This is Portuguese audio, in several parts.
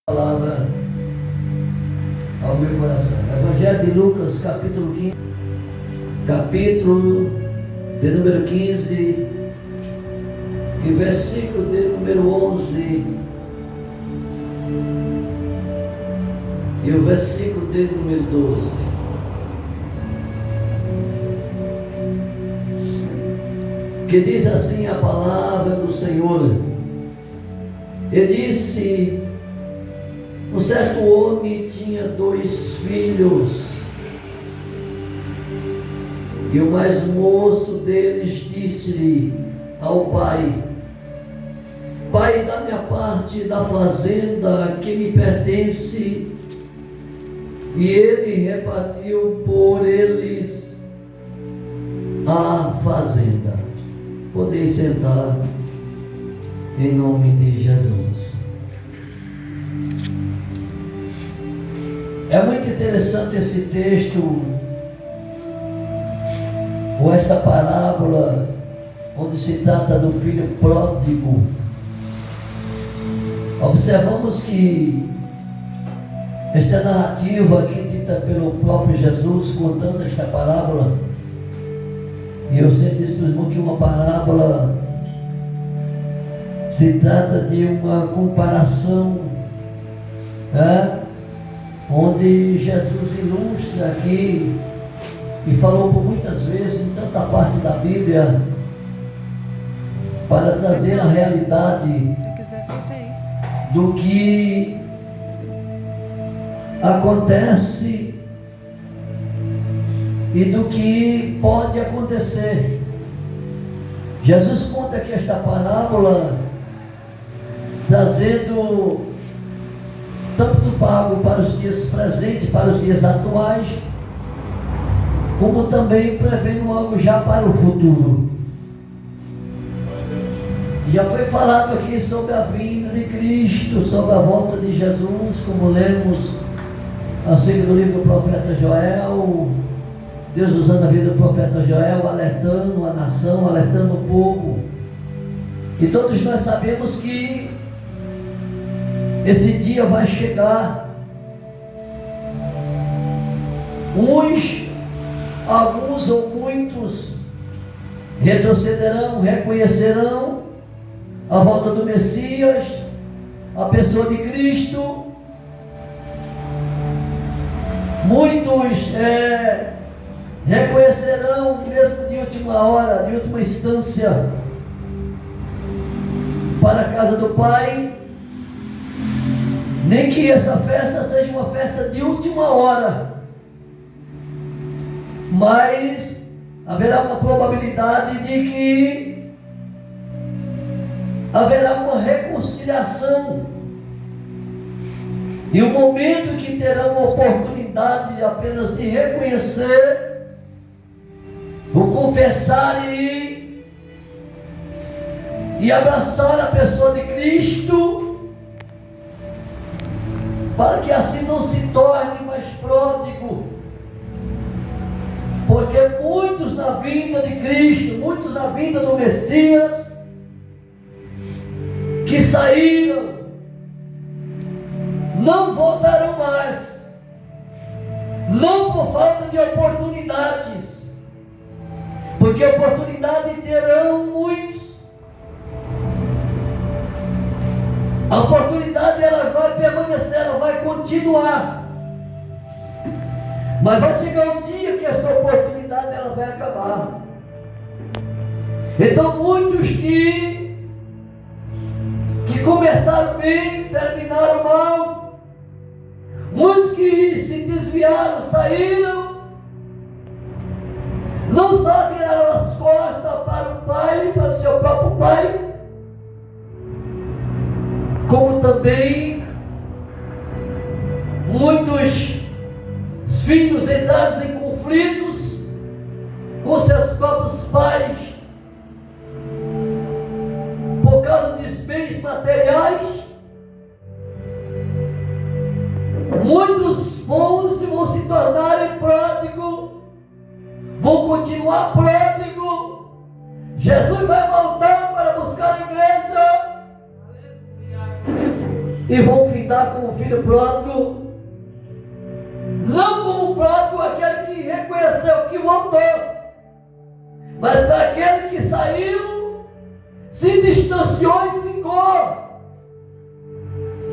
Palavra ao meu coração. Evangelho de Lucas, capítulo 15, capítulo de número 15 e versículo de número 11 e o versículo de número 12. Que diz assim a palavra do Senhor: e disse: um certo homem tinha 2 filhos, e o mais moço deles disse-lhe ao pai: Pai, dá-me a parte da fazenda que me pertence. E ele repartiu por eles a fazenda. Podeis sentar, em nome de Jesus. É muito interessante esse texto, ou esta parábola, onde se trata do filho pródigo. Observamos que esta narrativa aqui dita pelo próprio Jesus, contando esta parábola, e eu sempre disse para os irmãos que uma parábola se trata de uma comparação, onde Jesus ilustra aqui, e falou por muitas vezes em tanta parte da Bíblia, para trazer a realidade do que acontece e do que pode acontecer. Jesus conta aqui esta parábola trazendo tanto pago para os dias presentes, para os dias atuais, como também prevendo algo já para o futuro. Já foi falado aqui sobre a vinda de Cristo, sobre a volta de Jesus, como lemos acerca do livro do profeta Joel, Deus usando a vida do profeta Joel, alertando a nação, alertando o povo. E todos nós sabemos que esse dia vai chegar. Alguns ou muitos retrocederão, reconhecerão a volta do Messias, a pessoa de Cristo. Muitos reconhecerão, mesmo de última hora, de última instância, para a casa do Pai. Nem que essa festa seja uma festa de última hora, mas haverá uma probabilidade de que haverá uma reconciliação, e um momento que terão a oportunidade apenas de reconhecer, ou confessar e abraçar a pessoa de Cristo, para que assim não se torne mais pródigo, porque muitos na vinda de Cristo, muitos na vinda do Messias, que saíram, não voltarão mais, não por falta de oportunidades, porque oportunidade terão muitos. A oportunidade ela vai permanecer, ela vai continuar, mas vai chegar um dia que esta oportunidade ela vai acabar. Então muitos que começaram bem, terminaram mal, muitos que se desviaram, saíram, não só viraram as costas para o Pai, para o seu próprio Pai, como também muitos filhos entraram em conflitos com seus próprios pais, por causa dos bens materiais. Muitos vão se tornarem pródigos, vão continuar pródigos. Jesus vai voltar para buscar a igreja. e vão findar como filho pródigo, não como pródigo aquele que reconheceu, que voltou, mas para aquele que saiu, se distanciou e ficou,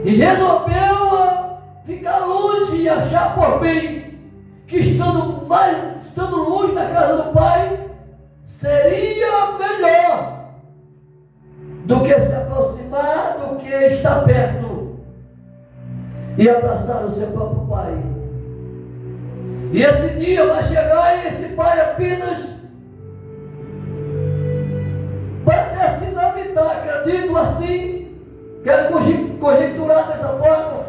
e resolveu ficar longe e achar por bem que estando longe da casa do Pai seria melhor do que se aproximar, do que estar perto e abraçar o seu próprio Pai. E esse dia vai chegar e esse Pai apenas vai até se lamentar, acredito assim, quero conjecturar dessa forma,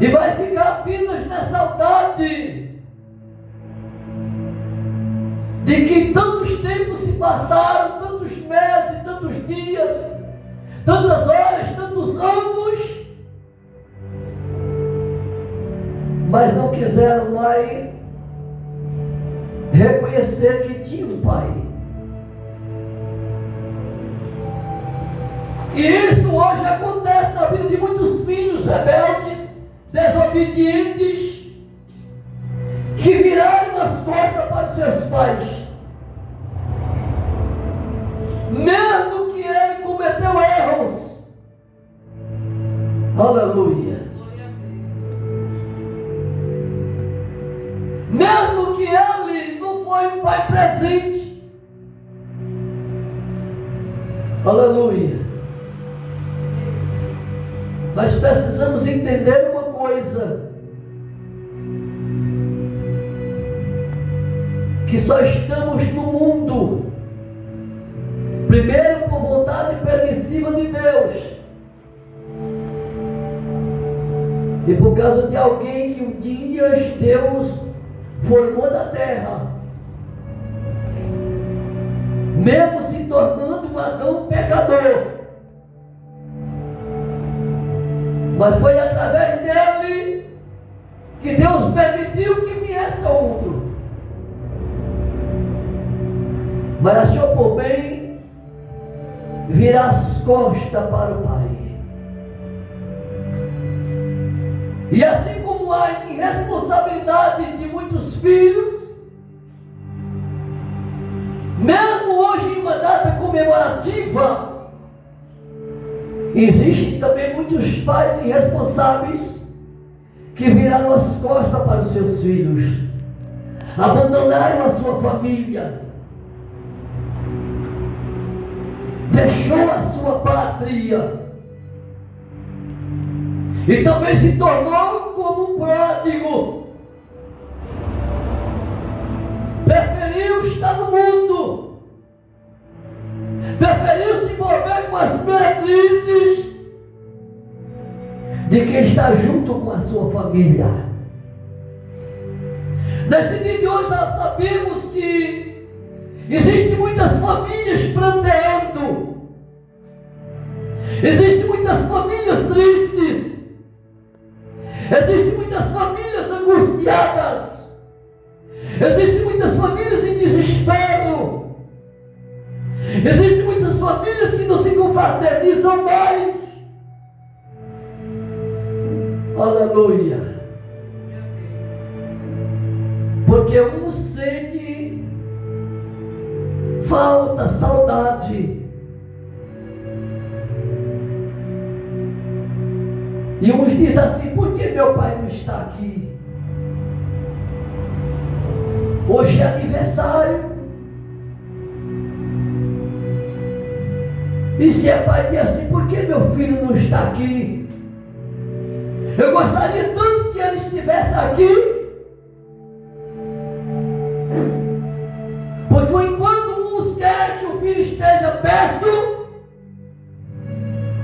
e vai ficar apenas na saudade de que tantos tempos se passaram, tantos meses, tantos dias, tantas horas, tantos anos, mas não quiseram mais reconhecer que tinha um Pai. E isso hoje acontece na vida de muitos filhos rebeldes, desobedientes, que viraram as costas para os seus pais, mesmo que ele cometeu erros. Aleluia. Mesmo que ele não foi um pai presente. Aleluia. Mas precisamos entender uma coisa: que só estamos no mundo, primeiro por vontade permissiva de Deus, e por causa de alguém que um dia Deus formou da terra, mesmo se tornando um Adão pecador. Mas foi através dele que Deus permitiu que viesse ao mundo. Mas achou por bem virar as costas para o Pai. E assim como há irresponsabilidade de muitos filhos, mesmo hoje em uma data comemorativa, existem também muitos pais irresponsáveis que viraram as costas para os seus filhos, abandonaram a sua família, deixou a sua pátria e também se tornou como um pródigo. Preferiu estar no mundo, preferiu se envolver com as meretrizes de quem está junto com a sua família. Neste dia de hoje nós sabemos que existem muitas famílias pranteando, existem muitas famílias tristes, existem muitas famílias angustiadas, existem muitas famílias em desespero, existem muitas famílias que não se confraternizam mais. Aleluia. Porque um sente falta, saudade, e uns dizem assim: por que meu pai não está aqui? Hoje é aniversário, e se é pai diz assim: por que meu filho não está aqui? Eu gostaria tanto que ele estivesse aqui, porque enquanto uns querem que o filho esteja perto,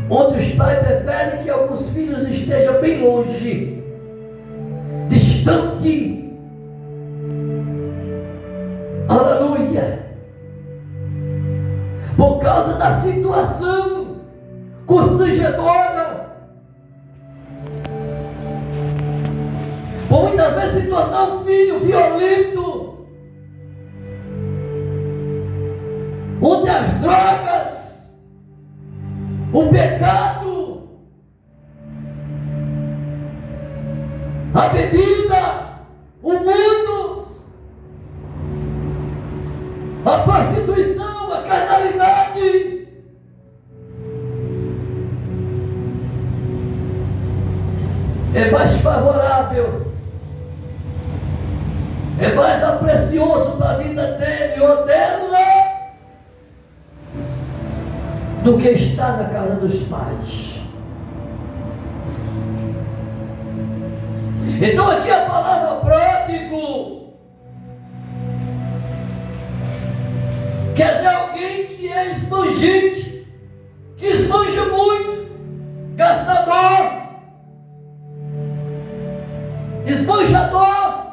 outros pais preferem que alguns filhos estejam bem longe, distante. Aleluia. Por causa da situação constrangedora, por muitas vezes se tornar um filho violento, onde as drogas, o pecado a bebida, o mundo, a prostituição, a carnalidade. É mais favorável, é mais precioso para a vida dele ou dela do que estar na casa dos pais. Então aqui a palavra pródigo quer dizer alguém que é esbanjante, que esbanja muito, gastador, esbanjador,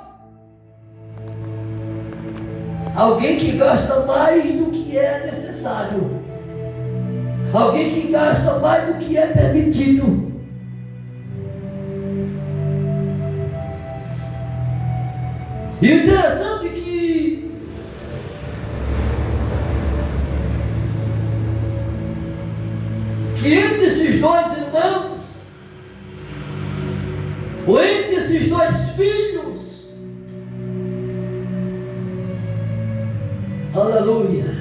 alguém que gasta mais do que é necessário, alguém que gasta mais do que é permitido. E o interessante é que entre esses dois irmãos, ou entre esses dois filhos, aleluia,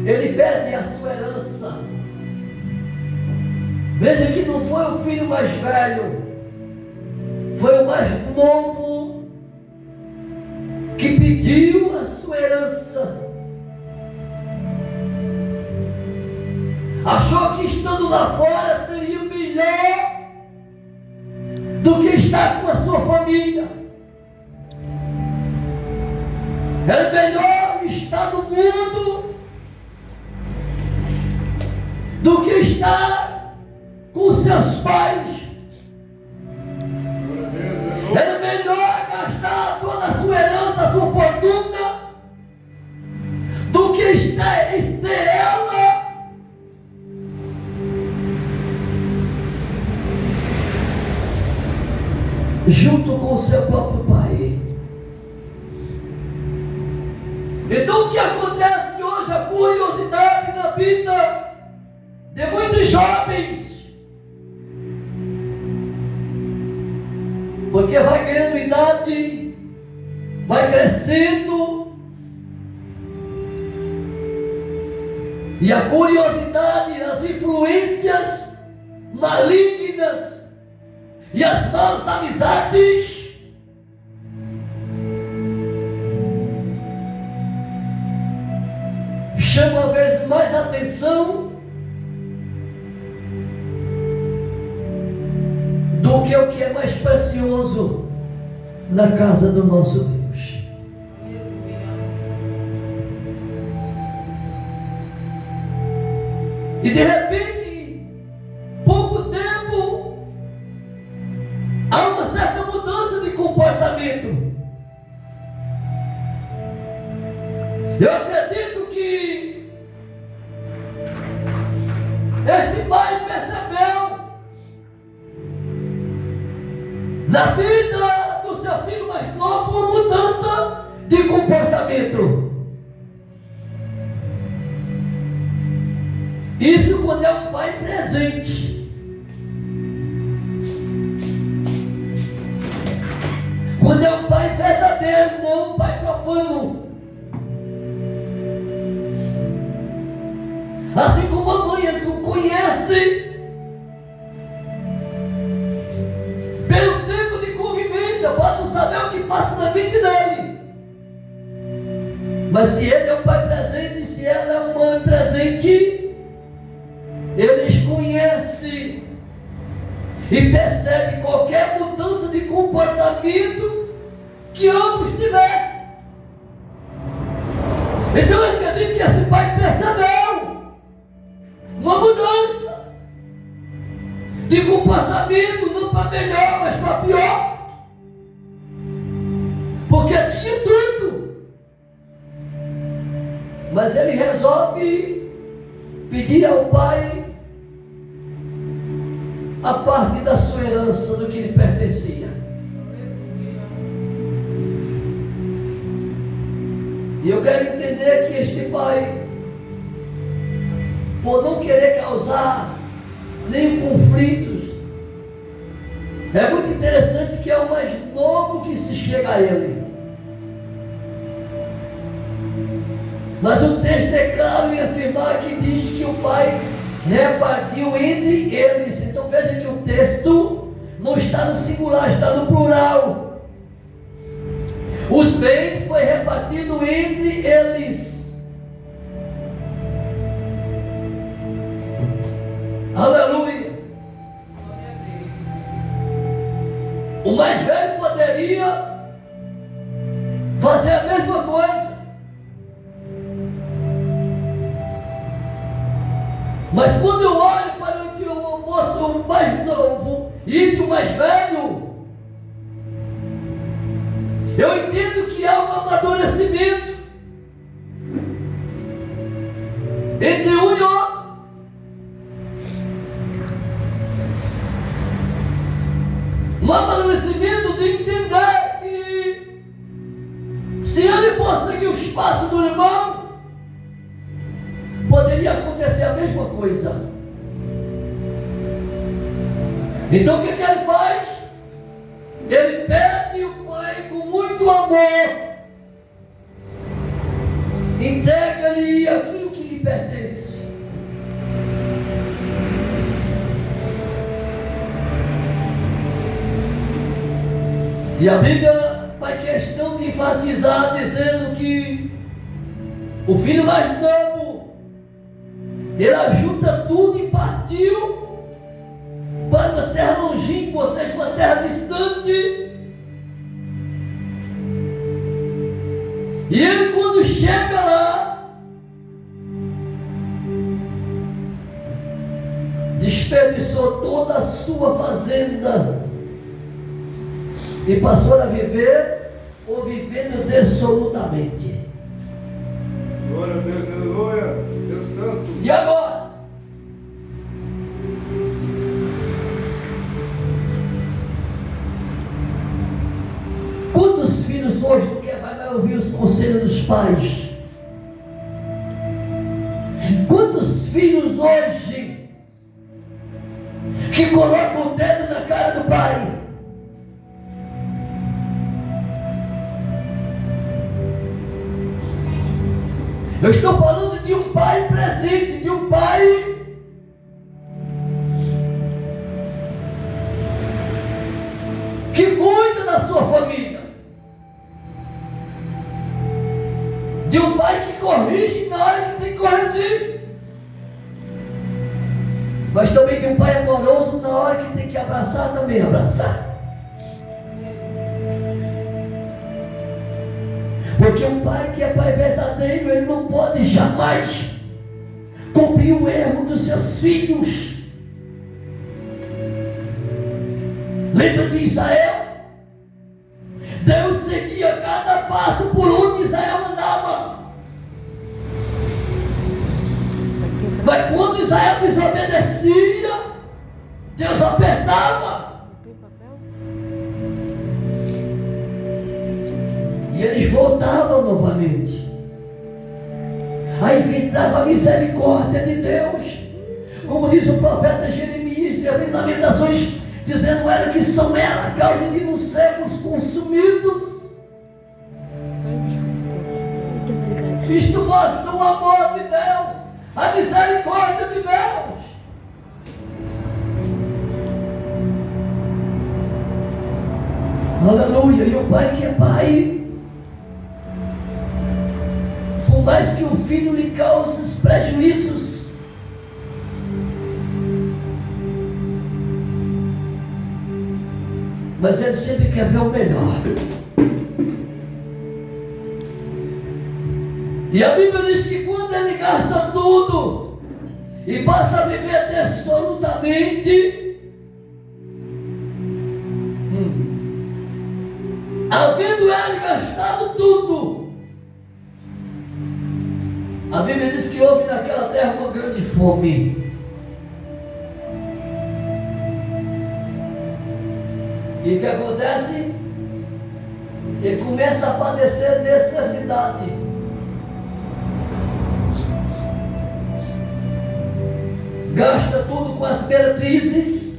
ele pede a sua herança. Veja que não foi o filho mais velho, foi o mais novo que pediu a sua herança. Achou que estando lá fora seria melhor do que estar com a sua família. Era melhor estar no mundo do que estar com seus pais. Era melhor gastar toda a sua herança, a sua fortuna, do que ter ela junto com o seu próprio pai. Então o que acontece hoje, a curiosidade na vida de muitos jovens, porque vai ganhando idade, vai crescendo, e a curiosidade, as influências malignas e as malas amizades chamam a vez mais atenção do que o que é mais precioso na casa do nosso Deus. E de repente, pouco tempo, há uma certa mudança de comportamento. Eu acredito que este pai percebeu na vida do seu filho mais novo uma mudança de comportamento. Isso quando é um pai presente. Quando é um pai verdadeiro, não um pai profano. Assim como a mãe, ele conhece pelo tempo de convivência, pode não saber o que passa na vida dele. Mas se ele é um pai presente, se ela é uma mãe presente, eles conhecem e percebem qualquer mudança de comportamento que ambos tiverem. Então eu acredito que esse pai percebeu uma mudança de comportamento, não para melhor, mas para pior, porque tinha tudo, mas ele resolve pedir ao pai a parte da sua herança, do que lhe pertencia. E eu quero entender que este pai, por não querer causar nem conflitos. É muito interessante que é o mais novo que se chega a ele. Mas o texto é claro em afirmar que diz que o pai repartiu entre eles. Então veja que o texto não está no singular, está no plural. Os bens foi repartido entre eles. Aleluia. O mais velho poderia fazer a mesma coisa. Mas quando eu olho para o moço mais novo e o mais velho, eu entendo que há um amadurecimento entre um e outro. Um amadurecimento de entender que se ele for seguir os passos do irmão, poderia acontecer a mesma coisa. Então o que ele faz? Ele pede o pai com muito amor, entrega-lhe aquilo que lhe pertence. E a Bíblia faz questão de enfatizar, dizendo que o filho mais novo, ele ajunta tudo e partiu para uma terra longínqua, ou seja, uma terra distante. E ele, quando chega lá, desperdiçou toda a sua fazenda e passou a viver, ou vivendo dissolutamente. Glória a Deus, aleluia, Deus Santo. E agora? Quantos filhos hoje não quer vai ouvir os conselhos dos pais? Quantos filhos hoje que colocam o dedo na cara do pai? Eu estou falando de um pai presente, de um pai que cuida da sua família, de um pai que corrige na hora que tem que corrigir, mas também de um pai amoroso na hora que tem que abraçar, também abraçar. Porque um pai que é pai verdadeiro, ele não pode jamais cobrir o erro dos seus filhos. Lembra de Israel? Deus seguia cada passo por onde Israel andava. Mas quando Israel desobedecia, Deus apertava. E eles voltavam novamente. Aí entrava a misericórdia de Deus, como diz o profeta Jeremias em Lamentações, dizendo ela que são ela a causa de nos sermos consumidos. Isto mostra o amor de Deus, a misericórdia de Deus. Aleluia. E o pai que é pai, por mais que o filho lhe cause prejuízos, mas ele sempre quer ver o melhor. E a Bíblia diz que quando ele gasta tudo e passa a viver dissolutamente, havendo ele gastado tudo, a Bíblia diz que houve naquela terra uma grande fome. E o que acontece? Ele começa a padecer necessidade. Gasta tudo com as meretrizes,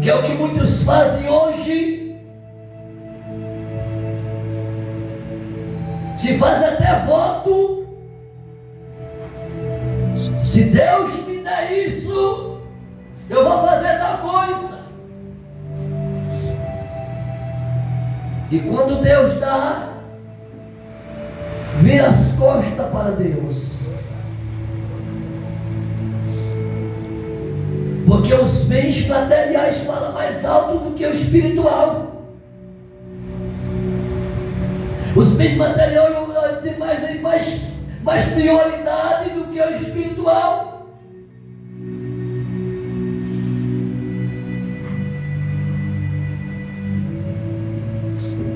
que é o que muitos fazem hoje. Se faz até voto: se Deus me der isso, eu vou fazer tal coisa. E quando Deus dá, vira as costas para Deus. Porque os bens materiais falam mais alto do que o espiritual. Os bens materiais têm mais prioridade do que o espiritual.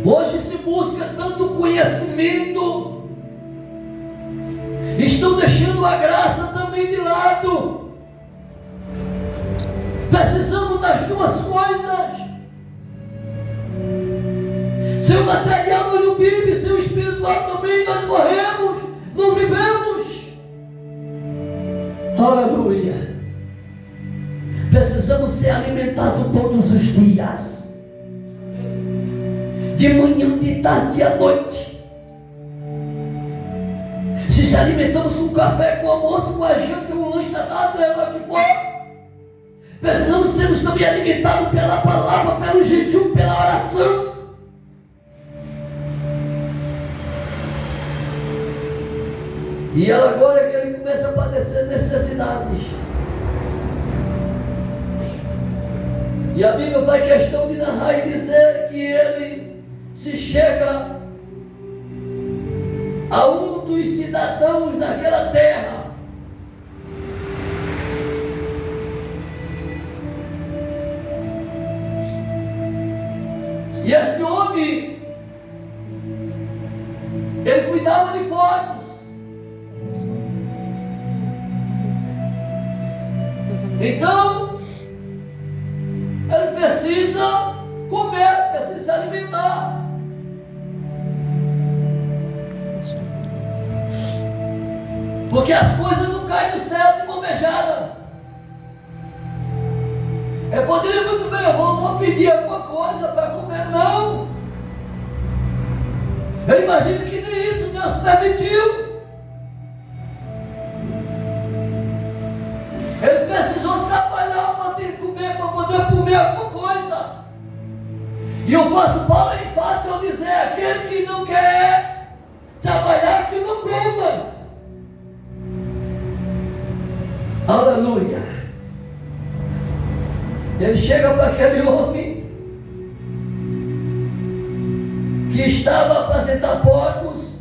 Hoje se busca tanto conhecimento, estão deixando a graça também de lado. Precisamos das duas coisas. Sem o material nós não vivemos, sem o espiritual também nós morremos, não vivemos. Aleluia. Precisamos ser alimentados todos os dias, de manhã, de tarde e à noite. Se alimentamos com café, com almoço, com a janta, com o lanche da tarde, seja lá o que for, precisamos sermos também alimentados pela palavra, pelo jejum, pela oração. E agora é que ele começa a padecer necessidades. E a Bíblia faz questão de narrar e dizer que ele se chega a um dos cidadãos daquela terra. E este homem, ele cuidava de porcos. Então, ele precisa comer, precisa se alimentar. Porque as coisas não caem do céu de mão beijada. Eu poderia muito bem, eu vou pedir alguma coisa para comer, não. Eu imagino que nem isso Deus permitiu. Ele precisou trabalhar para poder comer alguma coisa. E o apóstolo Paulo é enfático ao dizer: aquele que não quer trabalhar, que não coma. Aleluia. Ele chega para aquele homem que estava a apacentar porcos.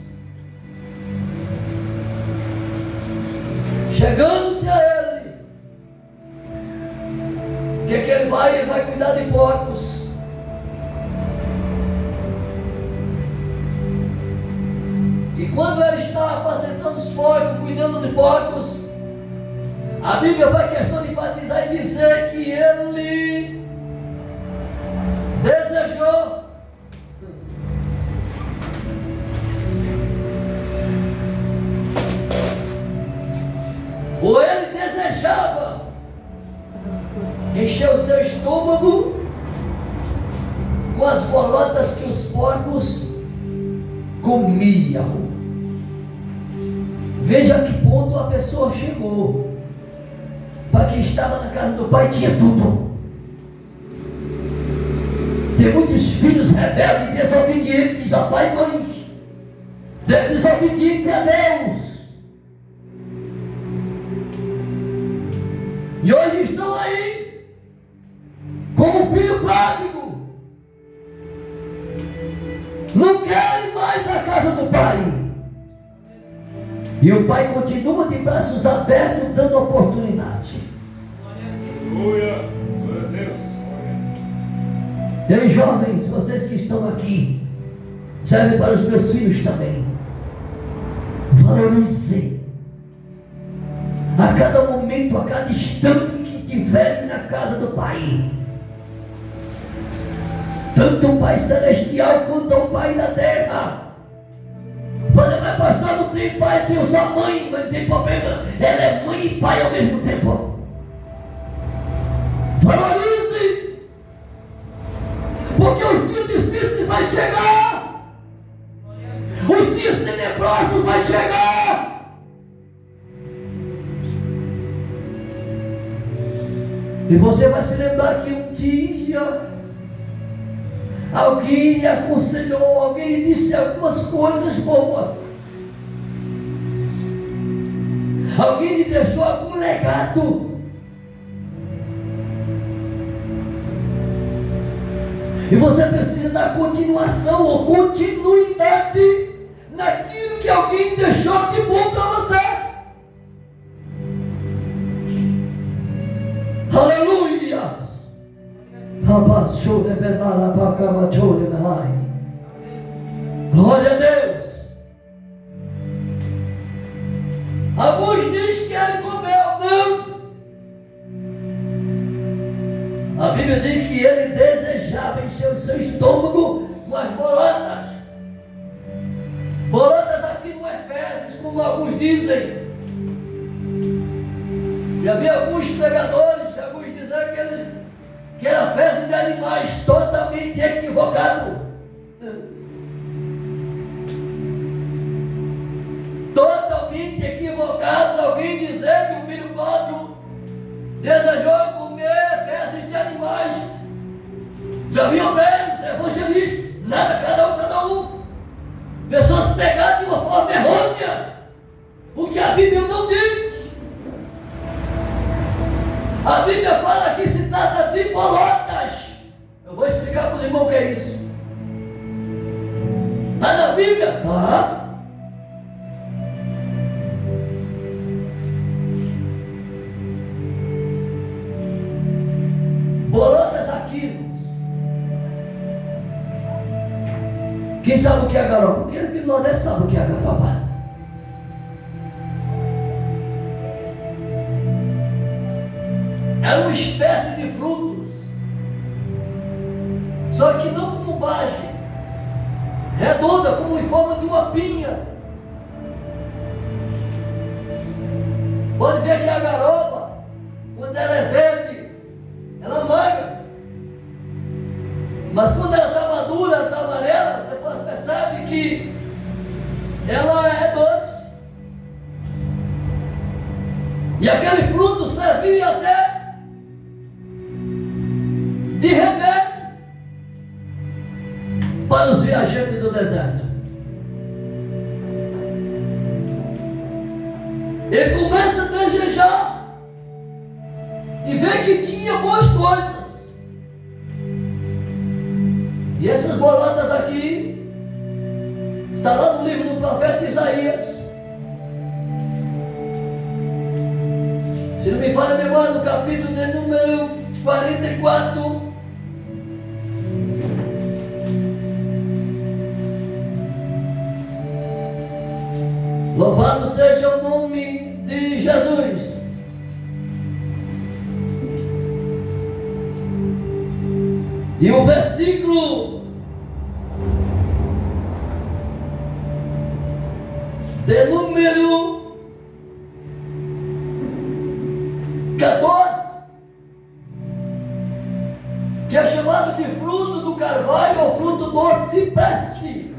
Chegando-se a ele, o que ele vai? Ele vai cuidar de porcos. E quando ele está apacentando os porcos, cuidando de porcos, a Bíblia faz questão de enfatizar e dizer que ele desejou ou ele desejava encher o seu estômago com as bolotas que os porcos comiam. Veja a que ponto a pessoa chegou. Para quem estava na casa do pai tinha tudo. Tem muitos filhos rebeldes, desobedientes a pai e mãe, desobedientes a Deus, e hoje estão aí como filho pródigo. Não querem mais a casa do pai. E o pai continua de braços abertos, dando oportunidade. Aleluia. Glória a Deus. Ei, jovens, vocês que estão aqui, serve para os meus filhos também. Valorizem a cada momento, a cada instante que tiverem na casa do Pai. Tanto o Pai Celestial quanto o Pai da terra. Mas pastor, não tem pai tenho só mãe, mas não tem problema. Ela é mãe e pai ao mesmo tempo. Valorize, porque os dias difíceis vão chegar. Os dias tenebrosos vão chegar. E você vai se lembrar que um dia alguém lhe aconselhou, alguém lhe disse algumas coisas boas. Alguém lhe deixou algum legado. E você precisa dar continuação ou continuidade naquilo que alguém deixou de bom para você. Aleluia! Glória a Deus. Alguns dizem que ele comeu, não. A Bíblia diz que ele desejava encher o seu estômago com as bolotas. Bolotas aqui no Efésios, como alguns dizem. E havia alguns pregadores, alguns dizendo que era festa de animais, totalmente equivocado. Totalmente equivocados. Alguém dizer que o filho pródigo desejou comer peças de animais. Já viu velhos evangelistas? Nada, cada um. Pessoas pegadas de uma forma errônea, o que a Bíblia não diz. A Bíblia fala que se trata de bolotas. Eu vou explicar para os irmãos o que é isso. Está na Bíblia? Tá. Bolotas aqui. Quem sabe o que é a garopa? Quem aqui no Nordeste sabe o que é a garopa? Era uma espécie de frutos, só que não como base, redonda, como em forma de uma pinha. Pode ver que a garopa, quando ela é verde, ela manga. Mas quando ela está madura, ela está amarela, você percebe que ela é doce. E aquele fruto servia até de remédio para os viajantes do deserto. Ele começa a desejar e vê que tinha boas coisas. E essas bolotas aqui está lá no livro do profeta Isaías. Se não me falha a memória, no capítulo de número 44. Louvado seja o nome de Jesus. E o versículo de número 14, que é chamado de fruto do carvalho ou fruto do cipreste.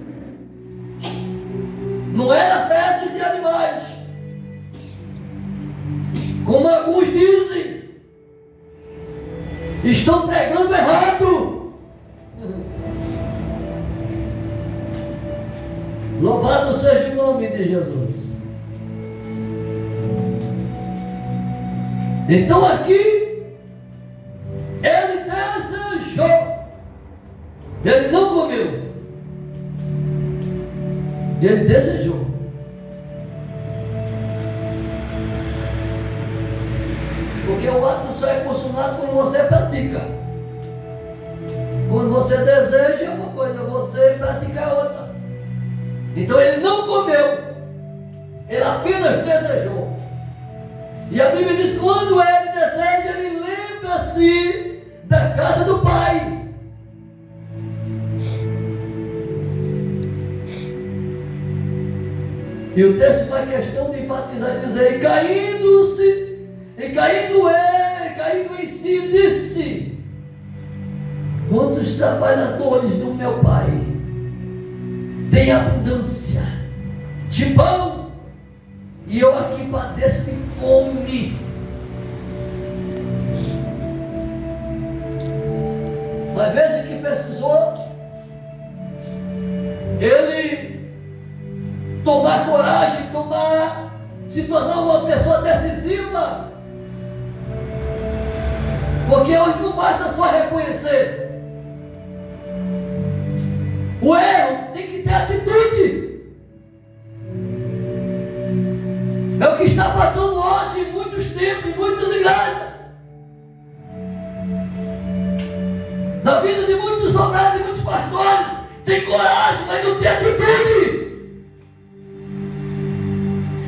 Não era fezes de animais, como alguns dizem. Estão pregando errado. Louvado seja o nome de Jesus. Então aqui ele desejou, ele não comeu, ele desejou. Porque o ato só é consumado quando você pratica. Quando você deseja é uma coisa, você pratica é outra. Então ele não comeu, ele apenas desejou. E a Bíblia diz que quando ele deseja, ele lembra-se da casa do Pai. E o texto faz questão de enfatizar e dizer: e caindo em si, disse: quantos trabalhadores do meu pai têm abundância de pão, e eu aqui padeço de fome. Uma vez que precisou ele tomar coragem, se tornar uma pessoa decisiva, porque hoje não basta só reconhecer o erro, tem que ter atitude. É o que está faltando hoje em muitos tempos, em muitas igrejas, na vida de muitos soldados e muitos pastores. Tem coragem, mas não tem atitude.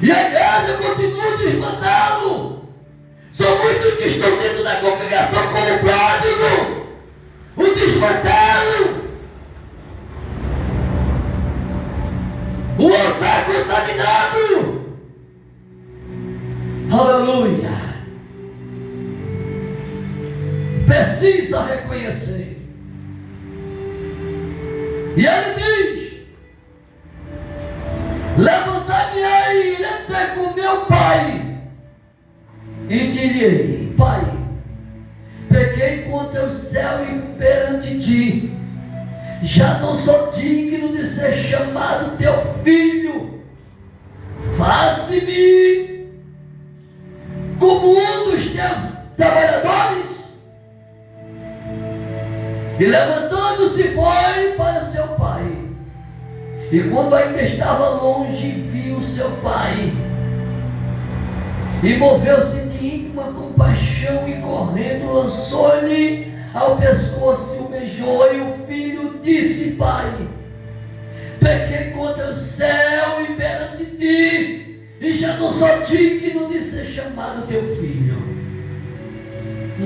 E a igreja continua desmantendo. São muitos que estão dentro da congregação como pródigo, o desmantelo, o altar contaminado. Aleluia. Precisa reconhecer. E ele diz: levantar-me-ei, irei ter com meu pai, e direi: Pai, pequei contra o céu e perante ti, já não sou digno de ser chamado teu filho, faze-me como um dos teus trabalhadores. E levantando-se foi para seu pai, e quando ainda estava longe, viu seu pai, e moveu-se de íntima compaixão, e correndo lançou-lhe ao pescoço e o beijou. E o filho disse: Pai, pequei contra o céu e perante ti, e já não sou digno de ser chamado teu filho.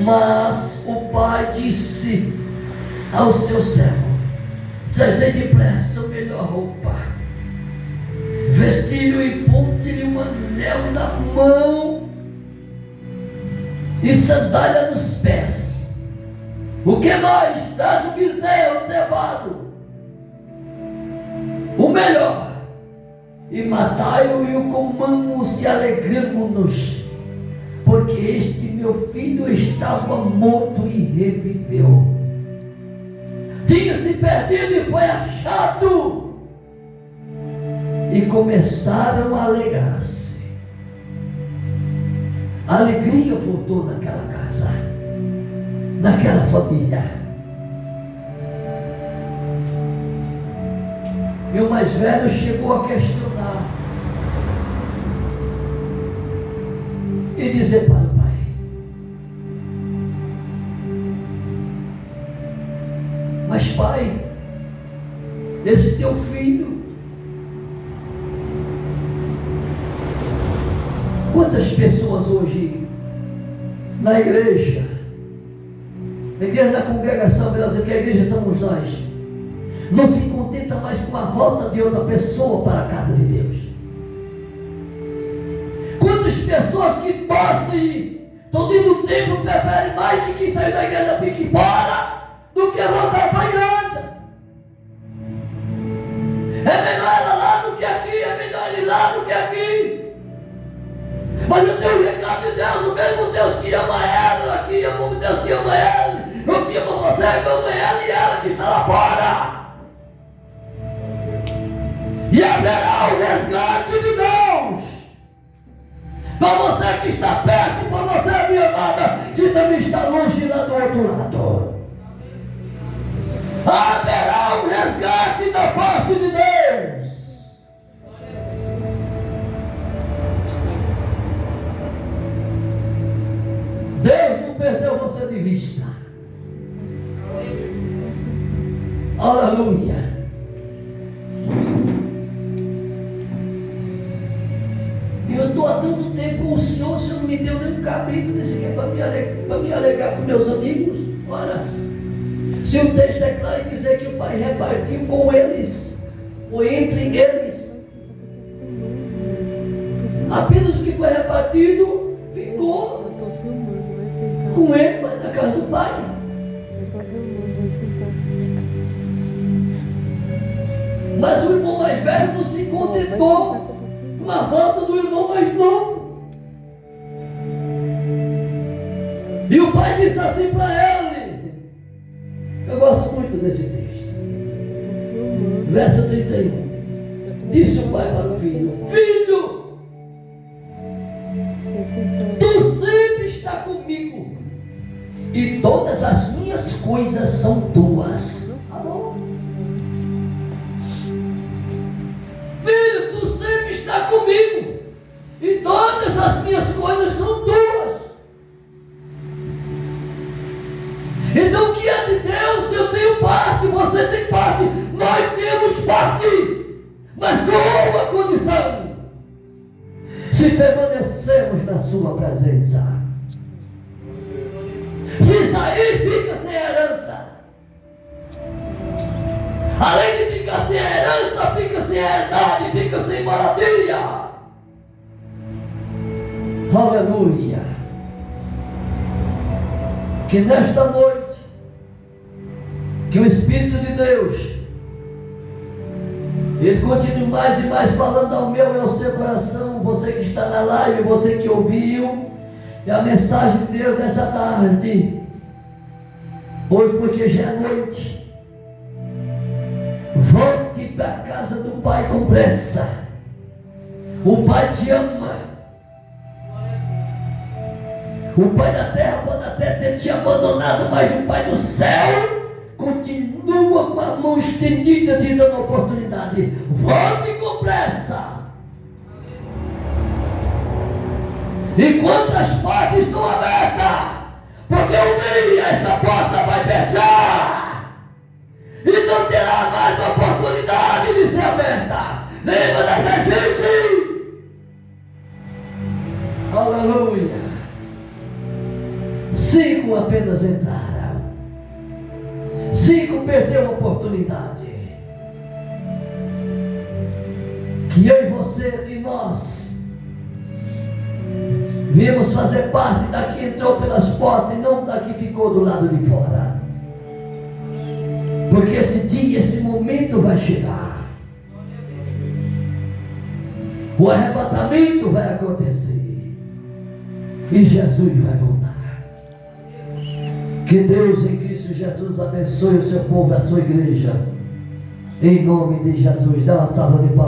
Mas o pai disse ao seu servo: trazei depressa a melhor roupa, vestiu-lhe e ponte-lhe um anel na mão e sandália nos pés. O que mais? Traz o bezerro cevado, o melhor, e matai-o, e o comamos e alegramo-nos, porque este meu filho estava morto e reviveu, tinha se perdido e foi achado. E começaram a alegrar-se. A alegria voltou naquela casa, naquela família. E o mais velho chegou a questionar e dizer para o pai: mas pai, esse teu filho, quantas pessoas hoje na igreja da congregação, melhor dizer, que a igreja somos nós, não se contenta mais com a volta de outra pessoa para a casa de Deus? Quantas pessoas que torcem todo o tempo preferem mais que quem saiu da igreja fique embora do que voltar para a igreja? É melhor ela lá do que aqui, é melhor ele lá do que aqui. Mas eu tenho o recado de Deus, o mesmo Deus que ama ela, aqui é o Deus que ama ela, eu que amo você, que ama ela e ela que está lá fora. E haverá o resgate de Deus para você que está perto, para você, minha amada, que também está longe lá do outro lado. Haverá o resgate da parte de Deus. Deus não perdeu você de vista. Aleluia. E eu estou há tanto tempo com o Senhor não me deu nem um cabrito nesse aqui para me alegar com meus amigos. Ora, se o texto é claro e dizer que o Pai repartiu com eles, ou entre eles, Apenas o que foi repartido ficou Eu tô filmando, vai sentar. com ele, mas na casa do pai. Eu tô filmando, vai sentar. Mas o irmão mais velho não se contentou com a volta do irmão mais novo. E o pai disse assim para ele, eu gosto muito desse texto, verso 31. Disse o pai para o filho: filho, tu sempre está comigo e todas as minhas coisas são tuas. Alô? Filho, tu sempre está comigo e todas as minhas coisas são tuas. Então o que é de Deus? Eu tenho parte, você tem parte, nós temos parte, mas com uma condição: se permanecemos na sua presença. Se sair, fica sem herança. Além de ficar sem herança, fica sem herdade, fica sem moradia. Aleluia. Que nesta noite, que o Espírito de Deus, Ele continue mais e mais falando ao meu e ao seu coração, você que está na live, você que ouviu, e a mensagem de Deus nesta tarde, hoje porque já é noite. Volte para a casa do Pai com pressa. O Pai te ama. O Pai da terra pode até ter te abandonado, mas o Pai do céu continua com a mão estendida te dando oportunidade. Volte com pressa. Enquanto as portas estão abertas, porque um dia esta porta vai fechar e não terá mais oportunidade de ser aberta. Lembra dessa gente? Aleluia. 5 apenas entraram. 5 perdeu a oportunidade. Que eu e você e nós viemos fazer parte daqui, entrou pelas portas e não daqui ficou do lado de fora. Porque esse dia, esse momento vai chegar. O arrebatamento vai acontecer e Jesus vai voltar. Que Deus em Cristo Jesus abençoe o seu povo e a sua igreja. Em nome de Jesus. Dá uma salva de palmas.